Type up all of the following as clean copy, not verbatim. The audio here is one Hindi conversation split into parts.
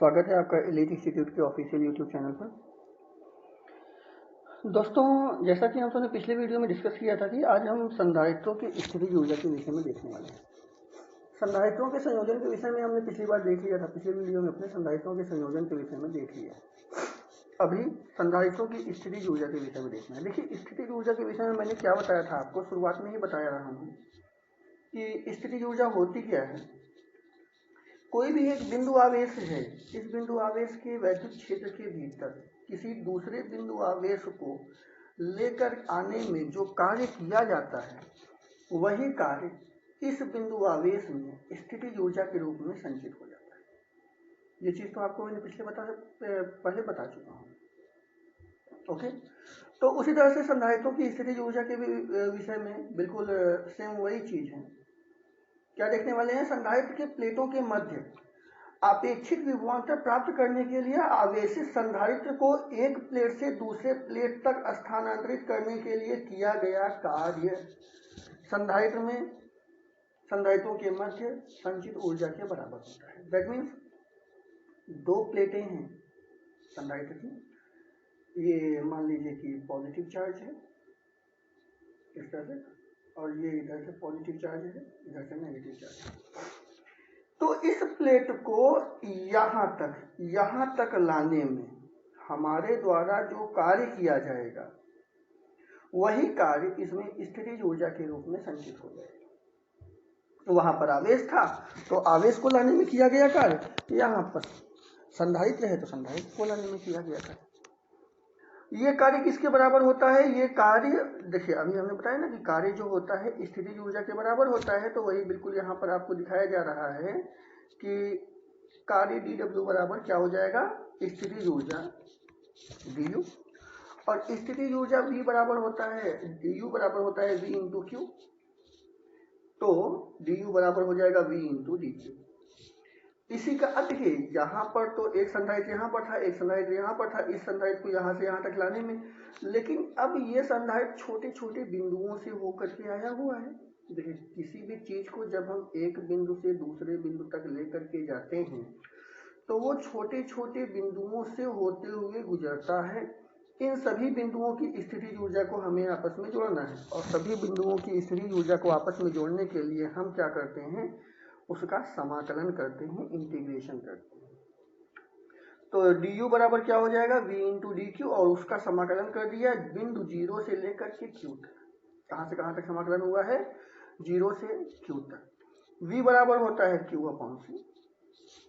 स्वागत है आपका एलीट इंस्टीट्यूट के ऑफिशियल यूट्यूब चैनल पर। दोस्तों, जैसा कि हम सबने पिछले वीडियो में डिस्कस किया था कि आज हम संधारित्रों की स्थितिज ऊर्जा के विषय में देखने वाले हैं। संधारित्रों के संयोजन के विषय में हमने पिछली बार देख लिया था, पिछले वीडियो में अपने संधारित्रों के संयोजन के विषय में देख लिया। अभी संधारित्रों की स्थितिज ऊर्जा के विषय में देखना है। देखिए, स्थितिज ऊर्जा के विषय में मैंने क्या बताया था आपको, शुरुआत में ही बताया रहा हूँ कि स्थितिज ऊर्जा होती क्या है। कोई भी एक बिंदु आवेश है, इस बिंदु आवेश के वैद्युत क्षेत्र के भीतर किसी दूसरे बिंदु आवेश को लेकर आने में जो कार्य किया जाता है, वही कार्य इस बिंदु आवेश में स्थितिज ऊर्जा के रूप में संचित हो जाता है। ये चीज तो आपको मैंने पहले बता चुका हूँ। ओके, तो उसी तरह से संधारित्रों की स्थितिज ऊर्जा के विषय में बिल्कुल सेम वही चीज है। क्या देखने वाले हैं, संधारित्र के प्लेटों के मध्य अपेक्षित विभवांतर प्राप्त करने के लिए आवेशित संधारित्र को एक प्लेट से दूसरे प्लेट तक स्थानांतरित करने के लिए किया गया कार्य संधारित्र में संधारित्रों के मध्य संचित ऊर्जा के बराबर होता है। दैट मीन्स दो प्लेटें हैं संधारित्र की, ये मान लीजिए कि पॉजिटिव चार्ज है इस तरह से, और ये इधर से पॉजिटिव चार्ज है, इधर से नेगेटिव चार्ज है। तो इस प्लेट को यहाँ तक लाने में हमारे द्वारा जो कार्य किया जाएगा, वही कार्य इसमें स्थितिज ऊर्जा के रूप में संचित हो जाएगा। तो वहां पर आवेश था, तो आवेश को लाने में किया गया कार्य, यहाँ पर संधारित्र है तो संधारित्र को लाने में किया गया कार्य। ये कार्य किसके बराबर होता है? ये कार्य देखिए, अभी हमने बताया ना कि कार्य जो होता है स्थितिज ऊर्जा के बराबर होता है, तो वही बिल्कुल यहाँ पर आपको दिखाया जा रहा है कि कार्य dW बराबर क्या हो जाएगा, स्थितिज ऊर्जा du, और स्थितिज ऊर्जा V बराबर होता है, du बराबर होता है V इंटू क्यू, तो du बराबर हो जाएगा V इंटू dq। इसी का अर्थ है, यहाँ पर तो एक संधारित्र यहाँ पर था, एक संधारित्र यहाँ पर था, इस संधारित्र को यहाँ से यहाँ तक लाने में, लेकिन अब ये संधारित्र छोटे छोटे बिंदुओं से होकर के आया हुआ है। देखिए, किसी भी चीज को जब हम एक बिंदु से दूसरे बिंदु तक लेकर के जाते हैं, तो वो छोटे छोटे बिंदुओं से होते हुए गुजरता है। इन सभी बिंदुओं की स्थितिज ऊर्जा को हमें आपस में जोड़ना है, और सभी बिंदुओं की स्थितिज ऊर्जा को आपस में जोड़ने के लिए हम क्या करते हैं, उसका समाकलन करते हैं, इंटीग्रेशन करते हैं। तो du बराबर क्या हो जाएगा, v इंटू डी क्यू, और उसका समाकलन कर दिया बिंदु 0 से लेकर के q तक। कहाँ से कहाँ तक समाकलन हुआ है, 0 से q तक। v बराबर होता है q अपॉन c,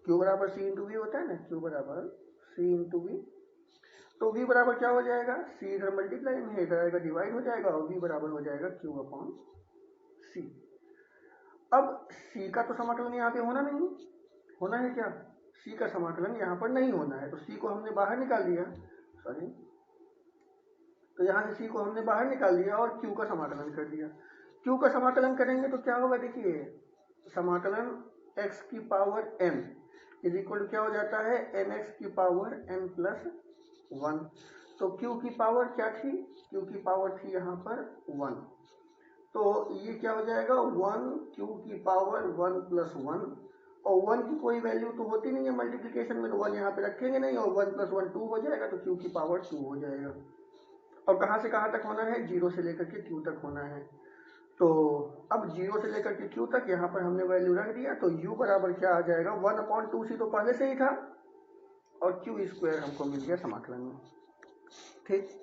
q बराबर c इंटू वी होता है ना, q बराबर c इंटू वी। तो v बराबर क्या हो जाएगा, c इधर मल्टीप्लाई में है, इधर आएगा डिवाइड हो जाएगा, और v बराबर हो जाएगा q अपॉन c। अब c का तो समाकलन यहाँ पे होना नहीं, होना है क्या, c का समाकलन यहाँ पर नहीं होना है, तो c को हमने बाहर निकाल दिया, सॉरी, तो यहाँ से c को हमने बाहर निकाल दिया और q का समाकलन कर दिया। q का समाकलन करेंगे तो क्या होगा, देखिए, समाकलन x की पावर n इज इक्वल क्या हो जाता है, nx की पावर n प्लस 1। तो q की पावर क्या थी, q की पावर थी यहाँ पर 1, तो ये क्या हो जाएगा, 1 q की पावर 1 प्लस 1, और 1 की कोई वैल्यू तो होती नहीं है मल्टीप्लिकेशन में, तो 1 यहाँ पे रखेंगे नहीं, और 1 प्लस 1 2 हो जाएगा, तो q की पावर 2 हो जाएगा। और कहाँ से कहाँ तक होना है, 0 से लेकर के q तक होना है। तो अब 0 से लेकर के q तक यहाँ पर हमने वैल्यू रख दिया, तो u बराबर क्या आ जाएगा, 1/2c तो पहले से ही था, और q स्क्वायर हमको मिल गया समाकलन में। ठीक,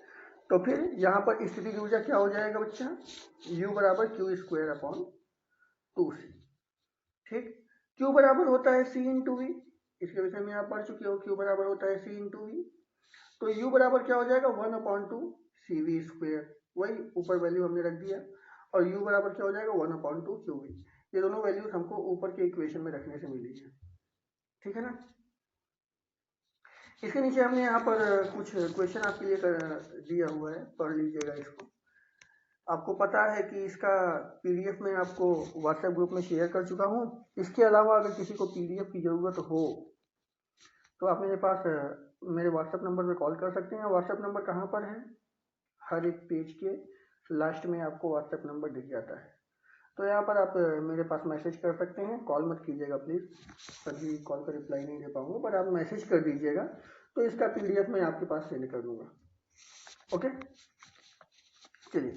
तो फिर यहाँ पर स्थितिज ऊर्जा क्या हो जाएगा बच्चा, u बराबर q स्क्वायर अपॉन 2c। ठीक, q बराबर होता है c इंटू वी, इसके विषय में आप पढ़ चुके हो, q बराबर होता है c इंटू वी। तो u बराबर क्या हो जाएगा, 1/2 cv स्क्वायर, वही ऊपर वैल्यू हमने रख दिया, और u बराबर क्या हो जाएगा, 1/2 qv। ये दोनों वैल्यूज हमको ऊपर के इक्वेशन में रखने से मिली है, ठीक है ना। इसके नीचे हमने यहाँ पर कुछ क्वेश्चन आपके लिए दिया हुआ है, पढ़ लीजिएगा इसको। आपको पता है कि इसका पीडीएफ में आपको व्हाट्सएप ग्रुप में शेयर कर चुका हूँ। इसके अलावा अगर किसी को पीडीएफ की ज़रूरत हो तो आप मेरे पास मेरे व्हाट्सएप नंबर पे कॉल कर सकते हैं। व्हाट्सएप नंबर कहाँ पर है, हर एक पेज के लास्ट में आपको व्हाट्सएप नंबर दिख जाता है। तो यहाँ पर आप मेरे पास मैसेज कर सकते हैं, कॉल मत कीजिएगा प्लीज़, सभी कॉल का रिप्लाई नहीं दे पाऊंगा, पर आप मैसेज कर दीजिएगा तो इसका PDF मैं आपके पास सेंड कर दूंगा। ओके, चलिए,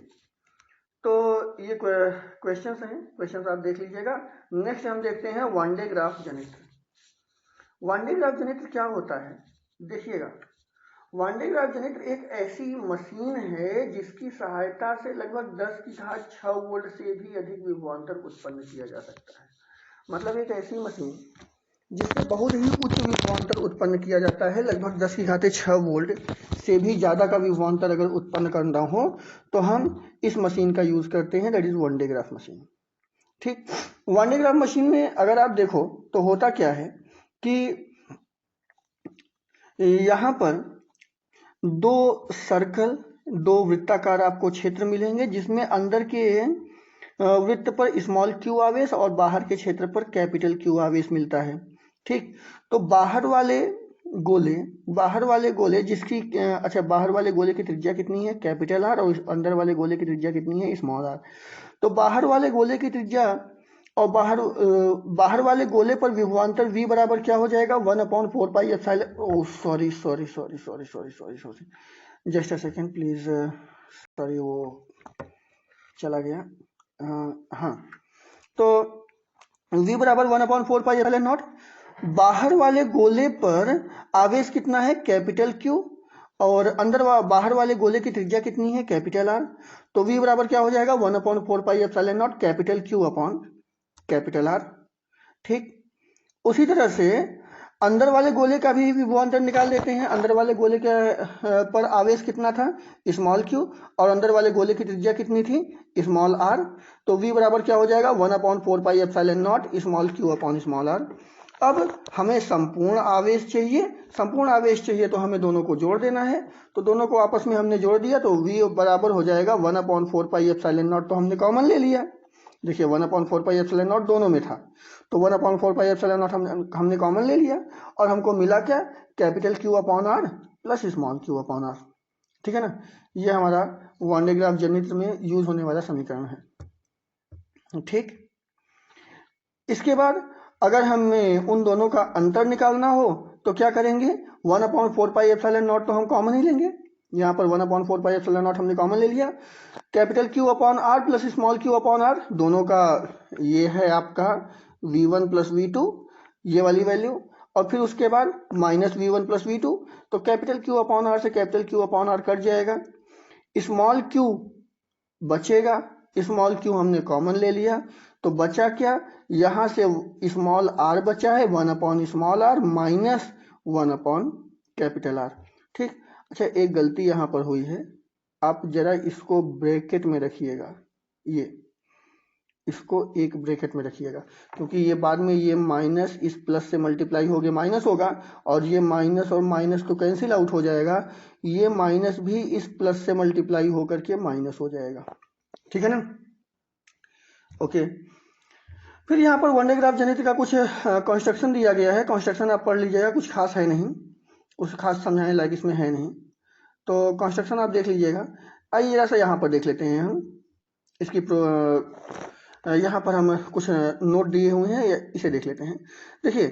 तो ये क्वेश्चंस हैं, क्वेश्चंस आप देख लीजिएगा। नेक्स्ट हम देखते हैं वन डे ग्राफ जनित्र। वन डे ग्राफ जनित्र क्या होता है, देखिएगा। वन डे ग्राफ जनित्र एक ऐसी मशीन है जिसकी सहायता से लगभग 10 की घात 6 वोल्ट से भी अधिक विभवांतर उत्पन्न किया जा सकता है। मतलब एक ऐसी मशीन जिससे बहुत ही उच्च विभवांतर उत्पन्न किया जाता है, लगभग 10 की घात 6 वोल्ट से भी ज़्यादा का विभवांतर अगर उत्पन्न करना हो तो हम इस मशीन का यूज़ करते हैं, that is one day graph machine. ठीक, वन डे ग्राफ मशीन में अगर आप देखो तो होता क्या है कि यहाँ पर दो सर्कल, दो वृत्ताकार आपको क्षेत्र मिलेंगे जिसमें अंदर के वृत्त पर स्मॉल क्यू आवेश और बाहर के क्षेत्र पर कैपिटल क्यू आवेश मिलता है। ठीक, तो बाहर वाले गोले जिसकी बाहर वाले गोले की त्रिज्या कितनी है, कैपिटल आर, और अंदर वाले गोले की त्रिज्या कितनी है, स्मॉल आर। तो बाहर वाले गोले की त्रिज्या और बाहर वाले गोले पर विभवांतर V बराबर क्या हो जाएगा, 1/4 pi epsilon, sorry, just a second please, sorry वो चला गया। हाँ, तो V बराबर 1/4 पाई एप्सिलॉन नॉट। बाहर वाले गोले पर आवेश कितना है, कैपिटल Q, और बाहर वाले गोले की त्रिज्या कितनी है, कैपिटल R। तो V बराबर क्या हो जाएगा, 1/4 pi epsilon not capital Q upon capital R। ठीक, उसी तरह से अंदर वाले गोले का भी विभवांतर निकाल लेते हैं। अंदर वाले गोले के पर आवेश कितना था, स्मॉल q, और अंदर वाले गोले की त्रिज्या कितनी थी, स्मॉल r। तो v बराबर क्या हो जाएगा, 1/4 pi epsilon not small q upon small r। अब हमें संपूर्ण आवेश चाहिए, तो हमें दोनों को जोड़ देना है। तो दोनों को आपस में हमने जोड़ दिया तो v बराबर हो जाएगा 1/4 पाई एप्सिलॉन नॉट, तो हमने कॉमन ले लिया। देखिए 1/4 पाई एप्सिलॉन नॉट दोनों में था, तो 1/4 पाई एप्सिलॉन नॉट हमने कॉमन ले लिया और हमको मिला क्या, capital Q upon R plus small q upon R। ठीक है ना, ये हमारा वन डे ग्राफ जनित्र में यूज होने वाला समीकरण है। ठीक, इसके बाद अगर हमें उन दोनों का अंतर निकालना हो तो क्या करेंगे, 1/4 पाई एप्सिलॉन नॉट तो हम कॉमन ही लेंगे। यहाँ पर 1/4 पाई एप्सिलॉन नॉट हमने कॉमन ले लिया। Capital Q upon R plus small q upon R, दोनों का ये है आपका V1 प्लस V2, ये वाली वैल्यू, और फिर उसके बाद माइनस V1 प्लस V2। तो कैपिटल Q अपॉन R से capital Q upon R cut जाएगा, स्मॉल q बचेगा, स्मॉल q हमने कॉमन ले लिया, तो बचा क्या, यहाँ से स्मॉल r बचा है 1 small r minus 1 capital R। ठीक, अच्छा एक गलती यहाँ पर हुई है, आप जरा इसको ब्रैकेट में रखिएगा, इसको एक ब्रैकेट में रखिएगा, क्योंकि ये बाद में ये माइनस इस प्लस से मल्टीप्लाई हो गया माइनस होगा, और ये माइनस और माइनस तो कैंसिल आउट हो जाएगा, ये माइनस भी इस प्लस से मल्टीप्लाई होकर के माइनस हो जाएगा। ठीक है ना, ओके। फिर यहाँ पर वन डे ग्राफ जनित्र का कुछ कंस्ट्रक्शन दिया गया है, कंस्ट्रक्शन आप पढ़ लीजिएगा, कुछ खास है नहीं, कुछ खास समझाने लायक इसमें है नहीं, तो कंस्ट्रक्शन आप देख लीजिएगा। आइए जरा सा यहाँ पर देख लेते हैं हम इसकी यहाँ पर हम कुछ नोट दिए हुए हैं, इसे देख लेते हैं। देखिए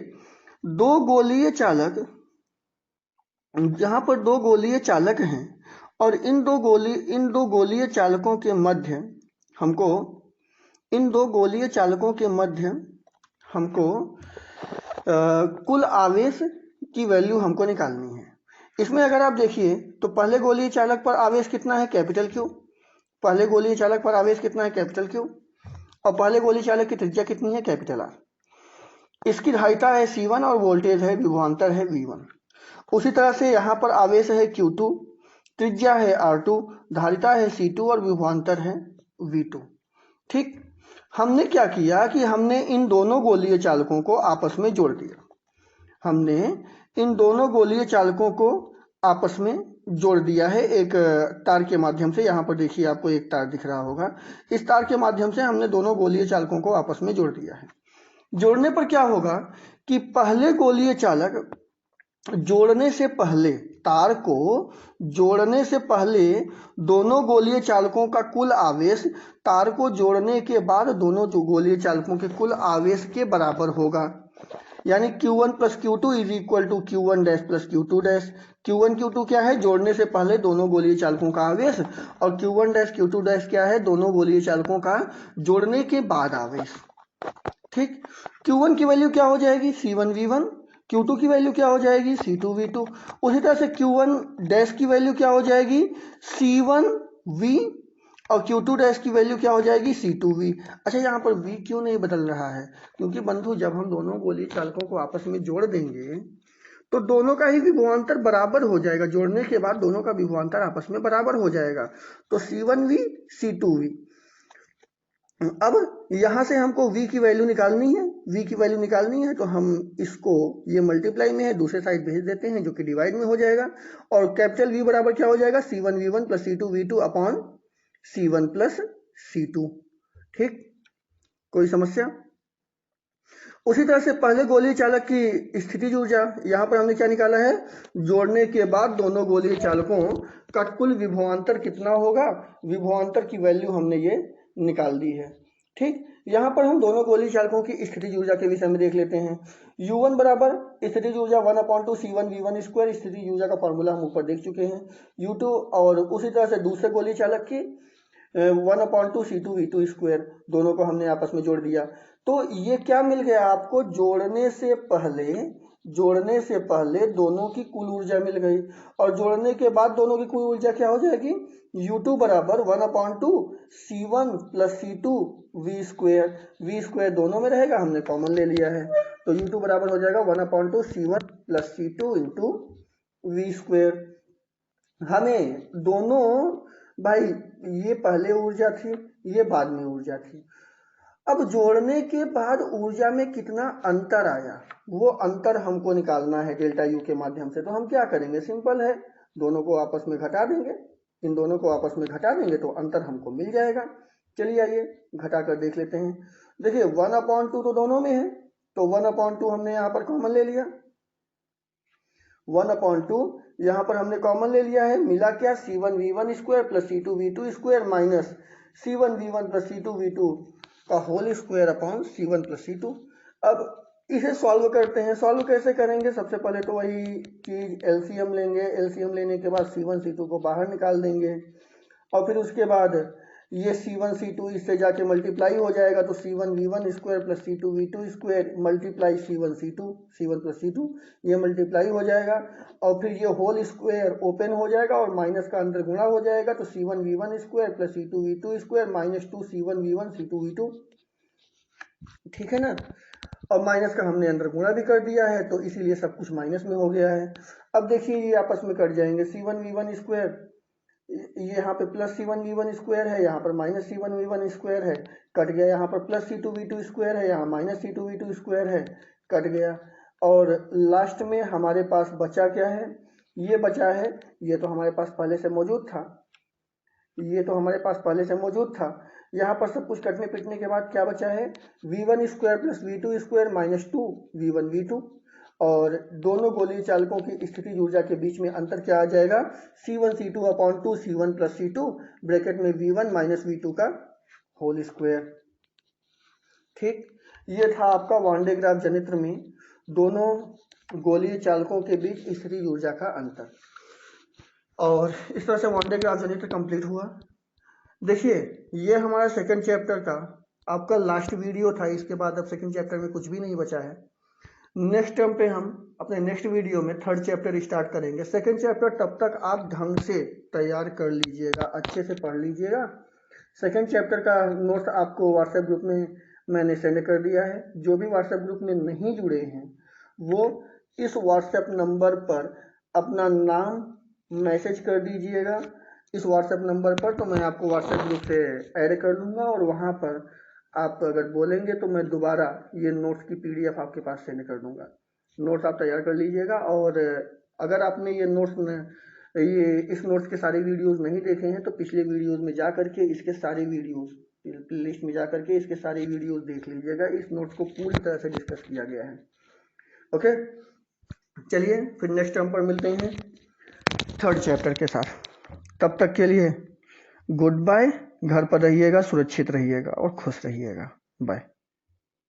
दो गोलीय चालक, यहाँ पर दो गोलीय चालक हैं और इन दो गोलीय चालकों के मध्य हमको कुल आवेश की वैल्यू हमको निकालनी है। इसमें अगर आप देखिए तो पहले गोलीय चालक पर आवेश कितना है, कैपिटल Q, पहले गोलीय चालक पर आवेश कितना है, कैपिटल Q, और पहले गोलीय चालक की त्रिज्या कितनी है, कैपिटल R। इसकी धारिता है C1 और वोल्टेज है, विभवांतर है V1। उसी तरह से यहाँ पर आवेश है Q2, त्रिज्या है R2, धारिता है C2 और विभवांतर है V2। ठीक, हमने क्या किया कि हमने इन दोनों गोलीय चालकों को आपस में जोड़ दिया, जोड़ दिया है एक तार के माध्यम से। यहाँ पर देखिए आपको एक तार दिख रहा होगा, इस तार के माध्यम से हमने दोनों गोलीय चालकों को आपस में जोड़ दिया है। जोड़ने पर क्या होगा कि पहले गोलीय चालक जोड़ने से पहले, तार को जोड़ने से पहले दोनों गोलीय चालकों का कुल आवेश तार को जोड़ने के बाद दोनों गोलीय चालकों के कुल आवेश के बराबर होगा। यानी Q1 plus Q2 is equal to Q1 dash plus Q2 dash. Q1 Q2 क्या है? जोड़ने से पहले दोनों गोलीय चालकों का आवेश, और Q1 डैश Q2 डैश क्या है? दोनों गोलीय चालकों का जोड़ने के बाद आवेश। ठीक, Q1 की वैल्यू क्या हो जाएगी? C1V1। Q2 की वैल्यू क्या हो जाएगी? C2V2। उसी तरह से Q1 डैश की वैल्यू क्या हो जाएगी? C1V, और Q2 डैश की वैल्यू क्या हो जाएगी? C2V। अच्छा, यहाँ पर V क्यों नहीं बदल रहा है? क्योंकि बंधु जब हम दोनों गोलीय चालकों को आपस में जोड़ देंगे तो दोनों का ही विभवांतर बराबर हो जाएगा। जोड़ने के बाद दोनों का विभवांतर आपस में बराबर हो जाएगा। तो C1V C2V। अब यहाँ से हमको V की वैल्यू निकालनी है, V की वैल्यू निकालनी है तो हम इसको, ये मल्टीप्लाई में है, दूसरे साइड भेज देते हैं जो कि डिवाइड में हो जाएगा। और कैपिटल V बराबर क्या हो जाएगा? C1V1 plus C2V2 upon C1 plus C2। ठीक, कोई समस्या? उसी तरह से पहले गोलीय चालक की स्थितिज ऊर्जा, यहाँ पर हमने क्या निकाला है? जोड़ने के बाद दोनों गोलीय चालकों का कुल विभवांतर कितना होगा, विभवांतर की वैल्यू हमने ये निकाल दी है। ठीक, यहाँ पर हम दोनों गोलीय चालकों की स्थितिज ऊर्जा के विषय में देख लेते हैं। U1 बराबर स्थितिज ऊर्जा 1/2 C1V1 स्क्वायर, स्थितिज ऊर्जा का फॉर्मूला हम ऊपर देख चुके हैं। U2, और उसी तरह से दूसरे गोलीय चालक की 1/2 C2V2 स्क्वायर, दोनों को हमने आपस में जोड़ दिया। तो ये क्या मिल गया आपको? जोड़ने से पहले दोनों की कुल ऊर्जा मिल गई, और जोड़ने के बाद दोनों की कुल ऊर्जा क्या हो जाएगी? U2 बराबर 1/2 C1 plus C2 V square. V square दोनों में रहेगा, हमने कॉमन ले लिया है, तो U2 बराबर हो जाएगा 1/2 C1 plus C2 into V square. हमें दोनों, भाई ये पहले ऊर्जा थी, ये बाद में ऊर्जा थी। अब जोड़ने के बाद ऊर्जा में कितना अंतर आया, वो अंतर हमको निकालना है डेल्टा यू के माध्यम से। तो हम क्या करेंगे? सिंपल है, दोनों को आपस में घटा देंगे। इन दोनों को आपस में घटा देंगे तो अंतर हमको मिल जाएगा। चलिए आइए घटा कर देख लेते हैं। देखिए 1/2 तो दोनों में है, तो 1/2 हमने यहाँ पर कॉमन ले लिया। 1/2 यहाँ पर हमने कॉमन ले लिया है, मिला क्या? C1V1 square plus C2V2 square minus C1V1 plus C2V2 का whole square upon C1 plus C2। अब इसे सॉल्व करते हैं। सॉल्व कैसे करेंगे? सबसे पहले तो वही चीज एलसीएम लेंगे। एलसीएम लेने के बाद C1 C2 को बाहर निकाल देंगे, और फिर उसके बाद ये C1 C2 इससे जाके मल्टीप्लाई हो जाएगा, तो C1V1 square plus C2V2 square multiply C1 C2, C1 plus C2, ये मल्टीप्लाई हो जाएगा, और फिर ये होल स्क्वायर ओपन हो जाएगा और माइनस का अंदर गुणा हो जाएगा, तो C1V1 square plus C2V2 square minus 2 C1V1 C2V2। ठीक है ना? और माइनस का हमने अंदर गुणा भी कर दिया है, तो इसीलिए सब कुछ माइनस में हो गया है। अब देखिए ये आपस में कट जाएंगे। C1V1 स्क्वायर, ये यहाँ पे प्लस C1V1 स्क्वायर है, यहाँ पर माइनस C1V1 स्क्वायर है, कट गया। यहाँ पर प्लस C2V2 स्क्वायर है, यहाँ माइनस C2V2 स्क्वायर है, कट गया। और लास्ट में हमारे पास बचा क्या है? ये बचा है, ये तो हमारे पास पहले से मौजूद था, ये तो हमारे पास पहले से मौजूद था। यहाँ पर सब कुछ कटने पिटने के बाद क्या बचा है? V1 square plus V2 square minus 2 V1 V2, और दोनों गोलीय चालकों की स्थितिज ऊर्जा के बीच में अंतर क्या आ जाएगा? C1 C2 upon 2 C1 plus C2 bracket में V1 माइनस V2 का होल स्क्वायर। ठीक, ये था आपका वान डे ग्राफ जनित्र में दोनों गोलीय चालकों के बीच स्थितिज ऊर्जा का अंतर। और इस तरह से वान डे ग्राफ जनित्र कंप्लीट हुआ। देखिए ये हमारा सेकंड चैप्टर का आपका लास्ट वीडियो था। इसके बाद अब सेकंड चैप्टर में कुछ भी नहीं बचा है। नेक्स्ट टाइम पे हम अपने नेक्स्ट वीडियो में थर्ड चैप्टर स्टार्ट करेंगे। सेकंड चैप्टर तब तक आप ढंग से तैयार कर लीजिएगा, अच्छे से पढ़ लीजिएगा। सेकंड चैप्टर का नोट्स आपको व्हाट्सएप ग्रुप में मैंने सेंड कर दिया है। जो भी व्हाट्सएप ग्रुप में नहीं जुड़े हैं वो इस व्हाट्सएप नंबर पर अपना नाम मैसेज कर दीजिएगा, इस व्हाट्सएप नंबर पर, तो मैं आपको व्हाट्सएप ग्रुप से ऐड कर लूँगा, और वहाँ पर आप अगर बोलेंगे तो मैं दोबारा ये नोट्स की PDF आपके पास सेंड कर दूंगा। नोट्स आप तैयार कर लीजिएगा। और अगर आपने ये इस नोट्स के सारे वीडियोस नहीं देखे हैं तो पिछले वीडियोस में जा करके इसके सारे वीडियोस लिस्ट में जा करके इसके सारे वीडियोस देख लीजिएगा। इस नोट्स को पूरी तरह से डिस्कस किया गया है। ओके, चलिए फिर नेक्स्ट टर्म पर मिलते हैं थर्ड चैप्टर के साथ। तब तक के लिए गुड बाय। घर पर रहिएगा, सुरक्षित रहिएगा और खुश रहिएगा। बाय।